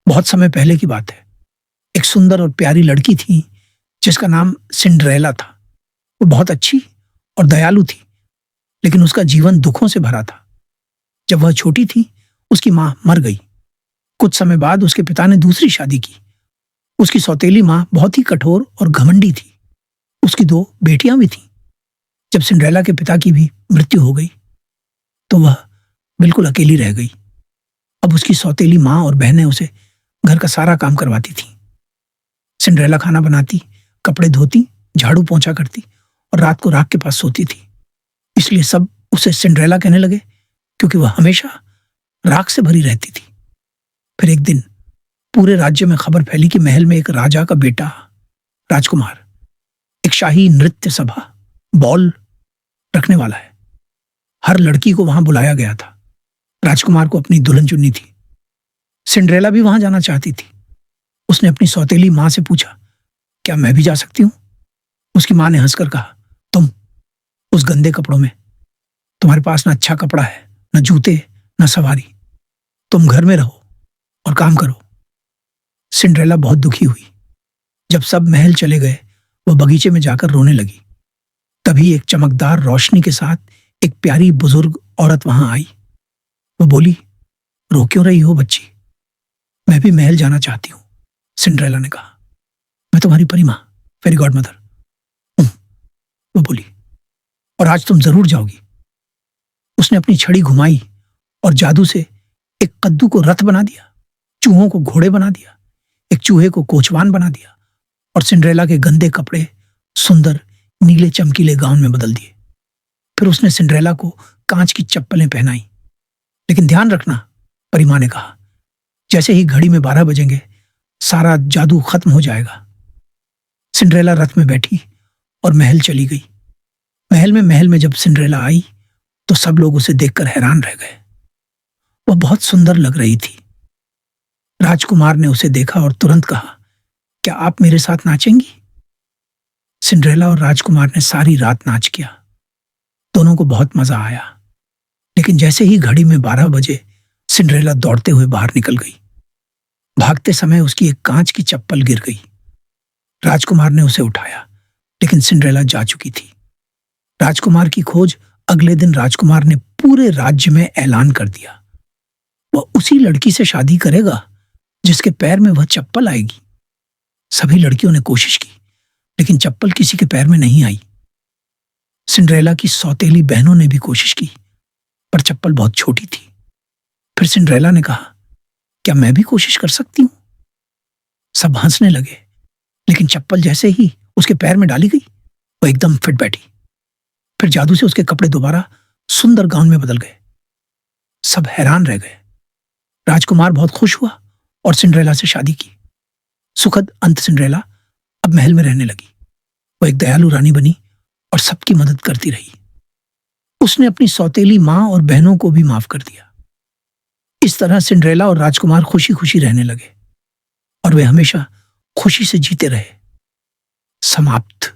बहुत समय पहले की बात है। एक सुंदर और प्यारी लड़की थी जिसका नाम सिंड्रेला था। वो बहुत अच्छी और दयालु थी, लेकिन उसका जीवन दुखों से भरा था। जब वह छोटी थी, उसकी माँ मर गई। कुछ समय बाद उसके पिता ने दूसरी शादी की। उसकी सौतेली माँ बहुत ही कठोर और घमंडी थी। उसकी 2 बेटियां भी थीं। जब सिंड्रेला के पिता की भी मृत्यु हो गई, तो वह बिल्कुल अकेली रह गई। अब उसकी सौतेली माँ और बहनें उसे घर का सारा काम करवाती थीं। सिंड्रेला खाना बनाती, कपड़े धोती, झाड़ू पोंछा करती और रात को राख के पास सोती थी। इसलिए सब उसे सिंड्रेला कहने लगे, क्योंकि वह हमेशा राख से भरी रहती थी। फिर एक दिन पूरे राज्य में खबर फैली कि महल में एक राजा का बेटा राजकुमार एक शाही नृत्य सभा बॉल रखने वाला है। हर लड़की को वहां बुलाया गया था। राजकुमार को अपनी दुल्हन चुननी थी। सिंड्रेला भी वहां जाना चाहती थी। उसने अपनी सौतेली मां से पूछा, क्या मैं भी जा सकती हूं? उसकी मां ने हंसकर कहा, तुम उस गंदे कपड़ों में, तुम्हारे पास न अच्छा कपड़ा है, न जूते, न सवारी। तुम घर में रहो और काम करो। सिंड्रेला बहुत दुखी हुई। जब सब महल चले गए, वह बगीचे में जाकर रोने लगी। तभी एक चमकदार रोशनी के साथ एक प्यारी बुजुर्ग औरत वहां आई। वह बोली, रो क्यों रही हो बच्ची? मैं भी महल जाना चाहती हूं। सिंड्रेला ने कहा, मैं तुम्हारी परी मां, फेरी गॉड मदर हूं। वह बोली, और आज तुम जरूर जाओगी। उसने अपनी छड़ी घुमाई और जादू से एक कद्दू को रथ बना दिया, चूहों को घोड़े बना दिया, एक चूहे को कोचवान बना दिया और सिंड्रेला के गंदे कपड़े सुंदर नीले चमकीले गाउन में बदल दिए। फिर उसने सिंड्रेला को कांच की चप्पलें पहनाई। लेकिन ध्यान रखना, परी मां ने कहा, जैसे ही घड़ी में 12 बजेंगे, सारा जादू खत्म हो जाएगा। सिंड्रेला रथ में बैठी और महल चली गई। महल में जब सिंड्रेला आई, तो सब लोग उसे देखकर हैरान रह गए। वह बहुत सुंदर लग रही थी। राजकुमार ने उसे देखा और तुरंत कहा, क्या आप मेरे साथ नाचेंगी? सिंड्रेला और राजकुमार ने सारी रात नाच किया। दोनों को बहुत मजा आया। लेकिन जैसे ही घड़ी में 12 बजे, सिंड्रेला दौड़ते हुए बाहर निकल गई। भागते समय उसकी एक कांच की चप्पल गिर गई। राजकुमार ने उसे उठाया, लेकिन सिंड्रेला जा चुकी थी। राजकुमार की खोज अगले दिन राजकुमार ने पूरे राज्य में ऐलान कर दिया। वह उसी लड़की से शादी करेगा जिसके पैर में वह चप्पल आएगी। सभी लड़कियों ने कोशिश की, लेकिन चप्पल किसी के पैर में नहीं आई। सिंड्रेला की सौतेली बहनों ने भी कोशिश की, पर चप्पल बहुत छोटी थी। फिर सिंड्रेला ने कहा, क्या मैं भी कोशिश कर सकती हूं? सब हंसने लगे, लेकिन चप्पल जैसे ही उसके पैर में डाली गई, वो एकदम फिट बैठी। फिर जादू से उसके कपड़े दोबारा सुंदर गाउन में बदल गए। सब हैरान रह गए। राजकुमार बहुत खुश हुआ और सिंड्रेला से शादी की। सुखद अंत सिंड्रेला अब महल में रहने लगी। वो एक दयालु रानी बनी और सबकी मदद करती रही। उसने अपनी सौतेली मां और बहनों को भी माफ कर दिया। इस तरह सिंड्रेला और राजकुमार खुशी खुशी रहने लगे और वे हमेशा खुशी से जीते रहे। समाप्त।